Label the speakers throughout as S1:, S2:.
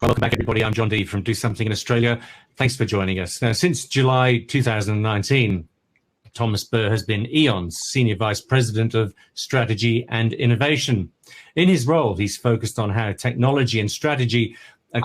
S1: Welcome back, everybody. I'm John D from DoSomething in Australia. Thanks for joining us. Now, since July 2019, Thomas Birr has been E.ON's Senior Vice President of Strategy and Innovation. In his role, he's focused on how technology and strategy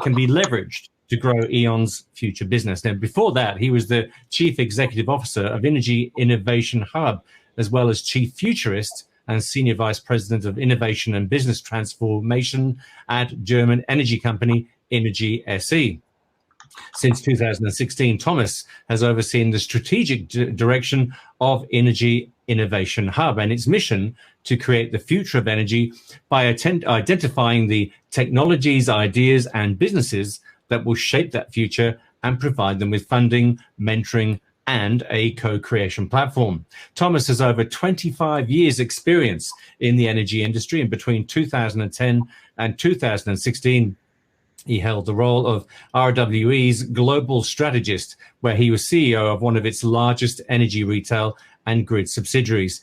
S1: can be leveraged to grow E.ON's future business. Now, before that, he was the Chief Executive Officer of Energy Innovation Hub, as well as Chief Futurist and Senior Vice President of Innovation and Business Transformation at German energy company Energy SE. Since 2016, Thomas has overseen the strategic direction of Energy Innovation Hub and its mission to create the future of energy by identifying the technologies, ideas, and businesses that will shape that future and provide them with funding, mentoring, and a co-creation platform. Thomas has over 25 years experience in the energy industry, and between 2010 and 2016, he held the role of RWE's global strategist, where he was CEO of one of its largest energy retail and grid subsidiaries.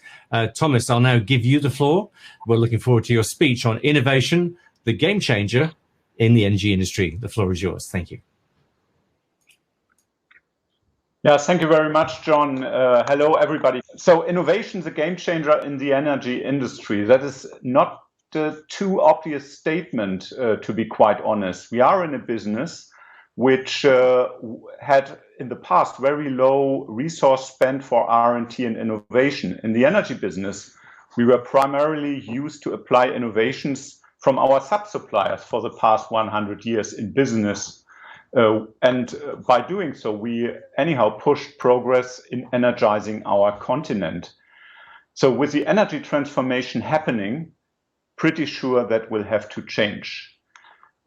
S1: Thomas, I'll now give you the floor. We're looking forward to your speech on innovation, the game changer in the energy industry. The floor is yours. Thank you.
S2: Yeah, thank you very much, John. Hello, everybody. So innovation is a game changer in the energy industry. That is not a too obvious statement, to be quite honest. We are in a business which had in the past very low resource spend for R&D and innovation. In the energy business, we were primarily used to apply innovations from our sub-suppliers for the past 100 years in business. And by doing so, we anyhow pushed progress in energizing our continent. So with the energy transformation happening, pretty sure that will have to change.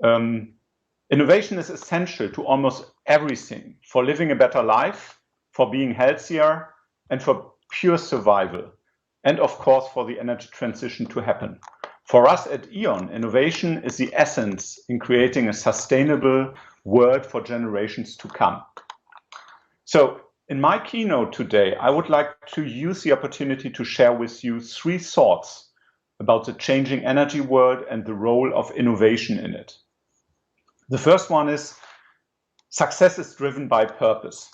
S2: Innovation is essential to almost everything, for living a better life, for being healthier, and for pure survival. And of course, for the energy transition to happen. For us at E.ON, innovation is the essence in creating a sustainable world for generations to come. So in my keynote today, I would like to use the opportunity to share with you 3 thoughts about the changing energy world and the role of innovation in it. The first one is success is driven by purpose.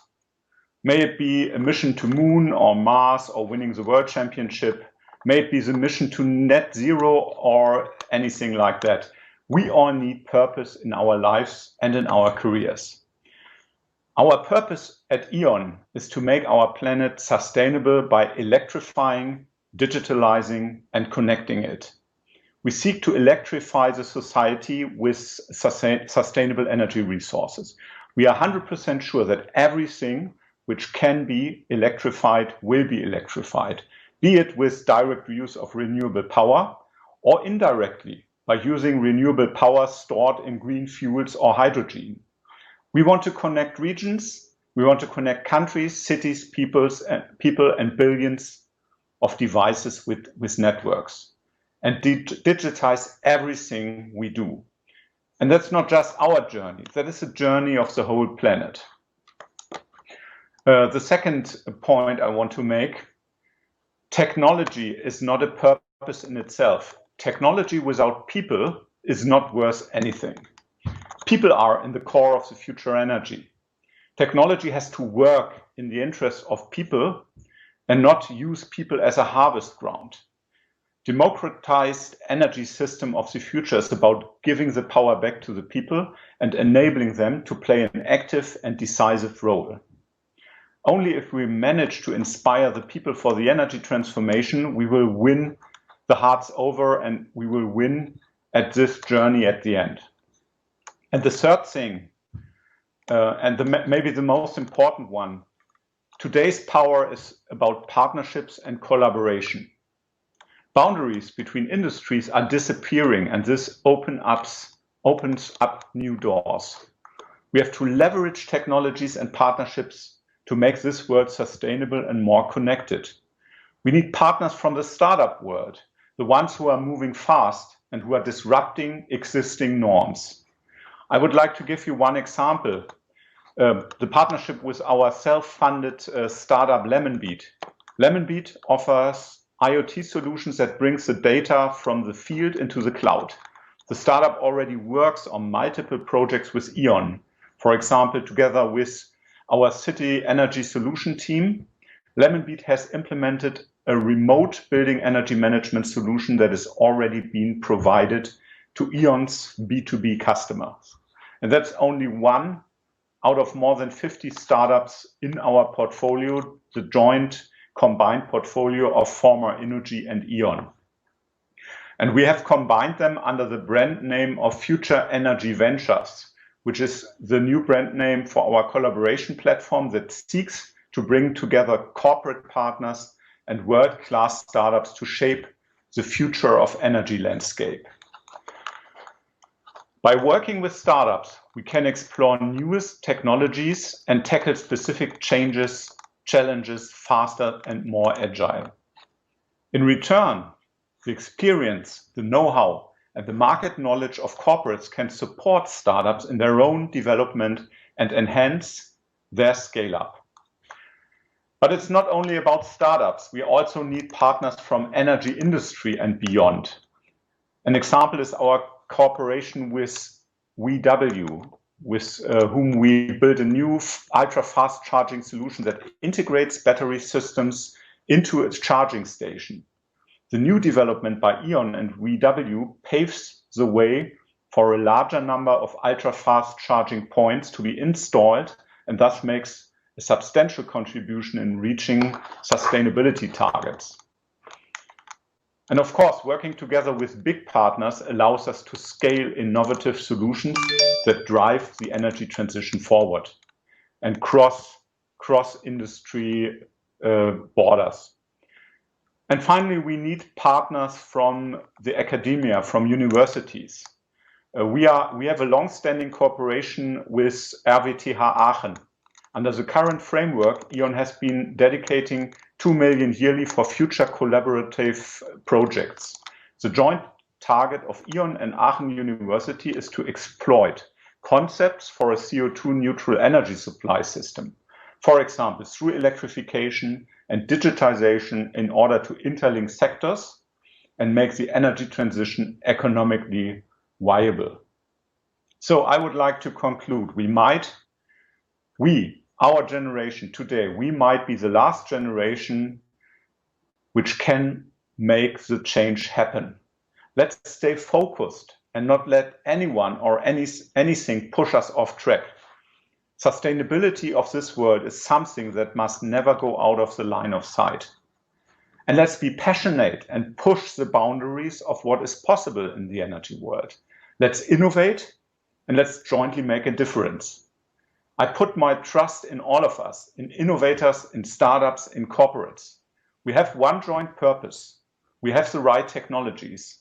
S2: May it be a mission to Moon or Mars or winning the World Championship, may it be the mission to net zero or anything like that. We all need purpose in our lives and in our careers. Our purpose at E.ON is to make our planet sustainable by electrifying, digitalizing, and connecting it. We seek to electrify the society with sustainable energy resources. We are 100% sure that everything which can be electrified will be electrified, be it with direct use of renewable power or indirectly by using renewable power stored in green fuels or hydrogen. We want to connect regions, we want to connect countries, cities, people, and billions of devices with networks, and digitize everything we do. And that's not just our journey, that is a journey of the whole planet. The second point I want to make, technology is not a purpose in itself. Technology without people is not worth anything. People are in the core of the future energy. Technology has to work in the interest of people and not use people as a harvest ground. Democratized energy system of the future is about giving the power back to the people and enabling them to play an active and decisive role. Only if we manage to inspire the people for the energy transformation, we will win the hearts over and we will win at this journey at the end. And the third thing, maybe the most important one, today's power is about partnerships and collaboration. Boundaries between industries are disappearing, and this opens up new doors. We have to leverage technologies and partnerships to make this world sustainable and more connected. We need partners from the startup world, the ones who are moving fast and who are disrupting existing norms. I would like to give you one example. The partnership with our self-funded startup Lemonbeat. Lemonbeat offers IoT solutions that brings the data from the field into the cloud. The startup already works on multiple projects with E.ON. For example, together with our city energy solution team, Lemonbeat has implemented a remote building energy management solution that is already being provided to E.ON's B2B customers. And that's only one out of more than 50 startups in our portfolio, the joint combined portfolio of former Innogy and E.ON. And we have combined them under the brand name of Future Energy Ventures, which is the new brand name for our collaboration platform that seeks to bring together corporate partners and world-class startups to shape the future of energy landscape. By working with startups, we can explore newest technologies and tackle specific challenges faster and more agile. In return, the experience, the know-how, and the market knowledge of corporates can support startups in their own development and enhance their scale-up. But it's not only about startups. We also need partners from energy industry and beyond. An example is our cooperation with VW, with whom we built a new ultra-fast charging solution that integrates battery systems into its charging station. The new development by E.ON and VW paves the way for a larger number of ultra-fast charging points to be installed and thus makes a substantial contribution in reaching sustainability targets. And of course, working together with big partners allows us to scale innovative solutions that drive the energy transition forward and cross industry borders. And finally, we need partners from the academia, from universities. We have a long-standing cooperation with RWTH Aachen. Under the current framework, E.ON has been dedicating 2 million yearly for future collaborative projects. The joint target of E.ON and Aachen University is to exploit concepts for a CO2 neutral energy supply system. For example, through electrification and digitization in order to interlink sectors and make the energy transition economically viable. So I would like to conclude. Our generation today, we might be the last generation which can make the change happen. Let's stay focused and not let anyone or anything push us off track. Sustainability of this world is something that must never go out of the line of sight. And let's be passionate and push the boundaries of what is possible in the energy world. Let's innovate and let's jointly make a difference. I put my trust in all of us, in innovators, in startups, in corporates. We have one joint purpose. We have the right technologies.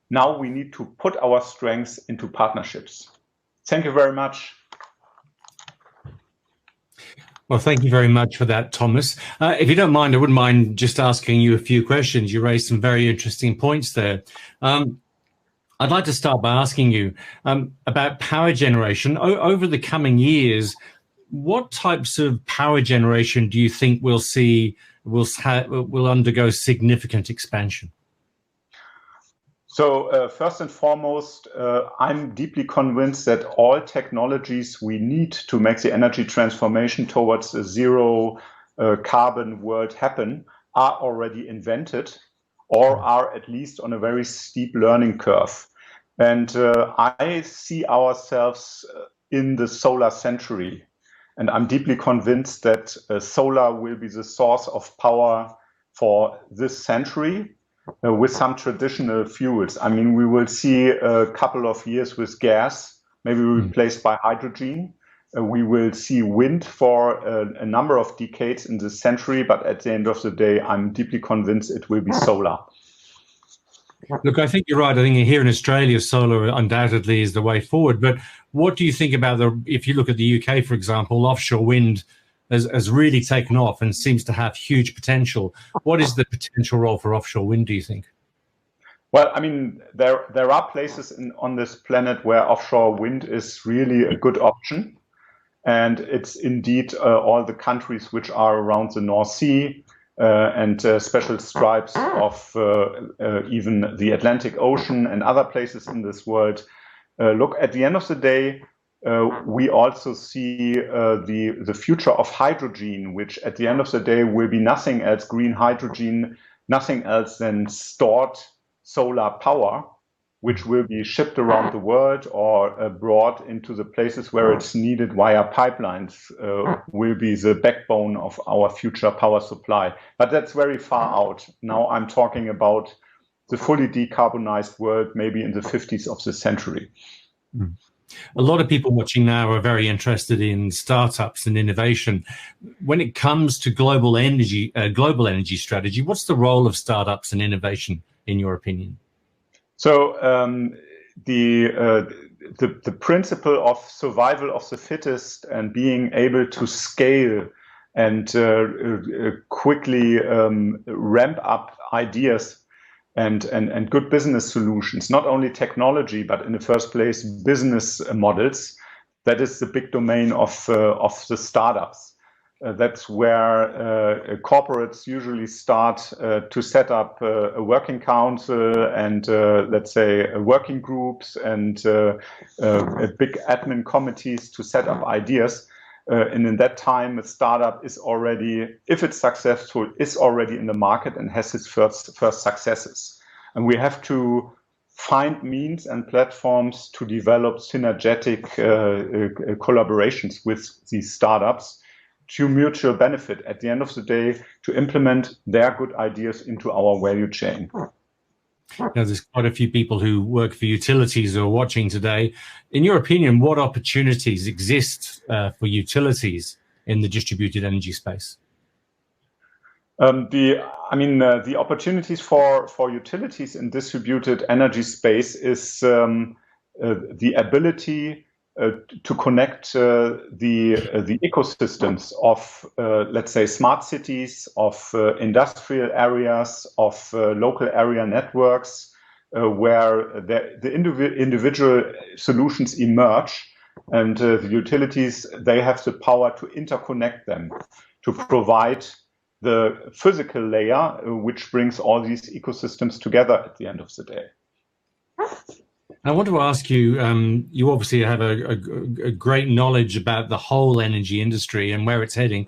S2: Now we need to put our strengths into partnerships. Thank you very much.
S1: Well, thank you very much for that, Thomas. If you don't mind, I wouldn't mind just asking you a few questions. You raised some very interesting points there. I'd like to start by asking you about power generation. Over the coming years, what types of power generation do you think will undergo significant expansion?
S2: So first and foremost, I'm deeply convinced that all technologies we need to make the energy transformation towards a zero carbon world happen are already invented or are at least on a very steep learning curve. And I see ourselves in the solar century. And I'm deeply convinced that solar will be the source of power for this century. With some traditional fuels. I mean, we will see a couple of years with gas, maybe replaced by hydrogen. We will see wind for a number of decades in this century, but at the end of the day, I'm deeply convinced it will be solar.
S1: Look, I think you're right. I think here in Australia, solar undoubtedly is the way forward. But what do you think about if you look at the UK, for example, offshore wind has really taken off and seems to have huge potential. What is the potential role for offshore wind, do you think?
S2: Well, I mean, there are places on this planet where offshore wind is really a good option. And it's indeed all the countries which are around the North Sea, and special stripes of even the Atlantic Ocean and other places in this world. Look, at the end of the day, we also see the future of hydrogen, which at the end of the day will be nothing else, green hydrogen, nothing else than stored solar power, which will be shipped around the world or brought into the places where it's needed via pipelines, will be the backbone of our future power supply. But that's very far out. Now I'm talking about the fully decarbonized world, maybe in the 50s of the century.
S1: A lot of people watching now are very interested in startups and innovation. When it comes to global energy strategy, what's the role of startups and innovation, in your opinion?
S2: So the principle of survival of the fittest and being able to scale and quickly ramp up ideas and good business solutions, not only technology, but in the first place, business models. That is the big domain of the startups. That's where corporates usually start to set up a working council and, let's say, working groups and big admin committees to set up ideas. And in that time, a startup is already, if it's successful, is already in the market and has its first successes. And we have to find means and platforms to develop synergetic collaborations with these startups to mutual benefit at the end of the day, to implement their good ideas into our value chain.
S1: Now, there's quite a few people who work for utilities who are watching today. In your opinion, what opportunities exist for utilities in the distributed energy space?
S2: The opportunities for utilities in distributed energy space is the ability to connect the ecosystems of, let's say, smart cities, of industrial areas, of local area networks, where the individual solutions emerge, and the utilities, they have the power to interconnect them, to provide the physical layer, which brings all these ecosystems together at the end of the day.
S1: I want to ask you, you obviously have a great knowledge about the whole energy industry and where it's heading.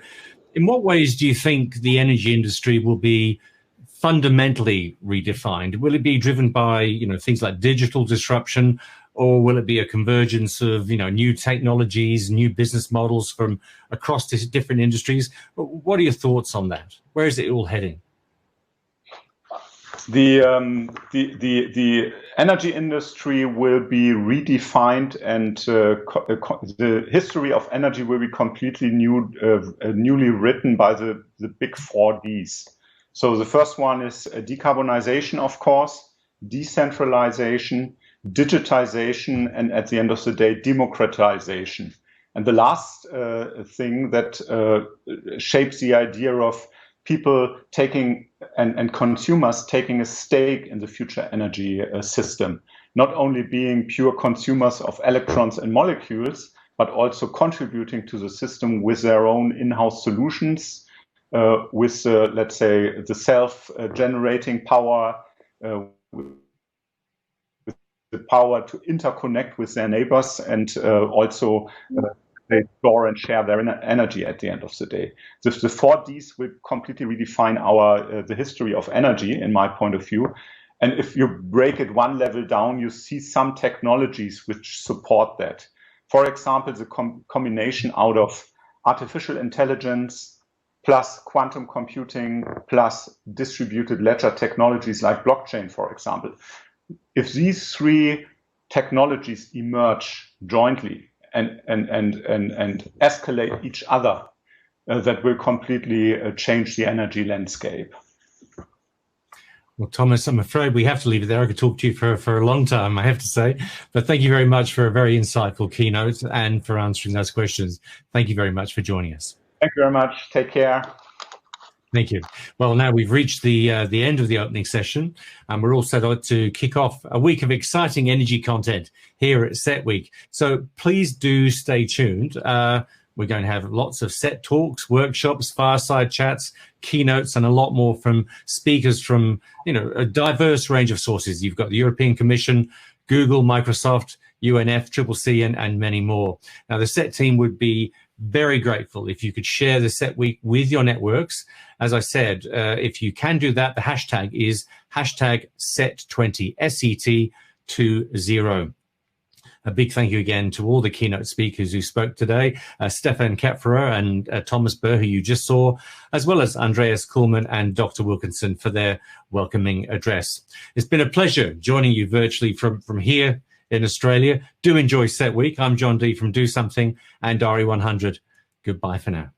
S1: In what ways do you think the energy industry will be fundamentally redefined? Will it be driven by, things like digital disruption, or will it be a convergence of, new technologies, new business models from across different industries? What are your thoughts on that? Where is it all heading?
S2: The energy industry will be redefined, and the history of energy will be completely newly written by the big 4 Ds. So the first one is decarbonization, of course, decentralization, digitization, and at the end of the day, democratization. And the last thing that shapes the idea of people taking and consumers taking a stake in the future energy system, not only being pure consumers of electrons and molecules, but also contributing to the system with their own in-house solutions, with, let's say, the self-generating power, with the power to interconnect with their neighbors, and also they store and share their energy at the end of the day. The 4 Ds will completely redefine the history of energy, in my point of view. And if you break it one level down, you see some technologies which support that. For example, the combination out of artificial intelligence plus quantum computing plus distributed ledger technologies like blockchain, for example. If these 3 technologies emerge jointly and escalate each other, that will completely change the energy landscape.
S1: Well, Thomas, I'm afraid we have to leave it there. I could talk to you for a long time, I have to say. But thank you very much for a very insightful keynote and for answering those questions. Thank you very much for joining us.
S2: Thank you very much. Take care.
S1: Thank you. Well, now we've reached the end of the opening session, and we're all set up to kick off a week of exciting energy content here at Set Week. So please do stay tuned. We're going to have lots of set talks, workshops, fireside chats, keynotes, and a lot more from speakers from, a diverse range of sources. You've got the European Commission, Google, Microsoft, UNF, CCC, and many more. Now, the SET team would be very grateful if you could share the SET week with your networks. As I said, if you can do that, the hashtag is hashtag SET20, SET20. A big thank you again to all the keynote speakers who spoke today, Stefan Kepferer and Thomas Birr, who you just saw, as well as Andreas Kuhlmann and Dr. Wilkinson for their welcoming address. It's been a pleasure joining you virtually from here in Australia. Do enjoy SET Week. I'm John D from Do Something and RE100. Goodbye for now.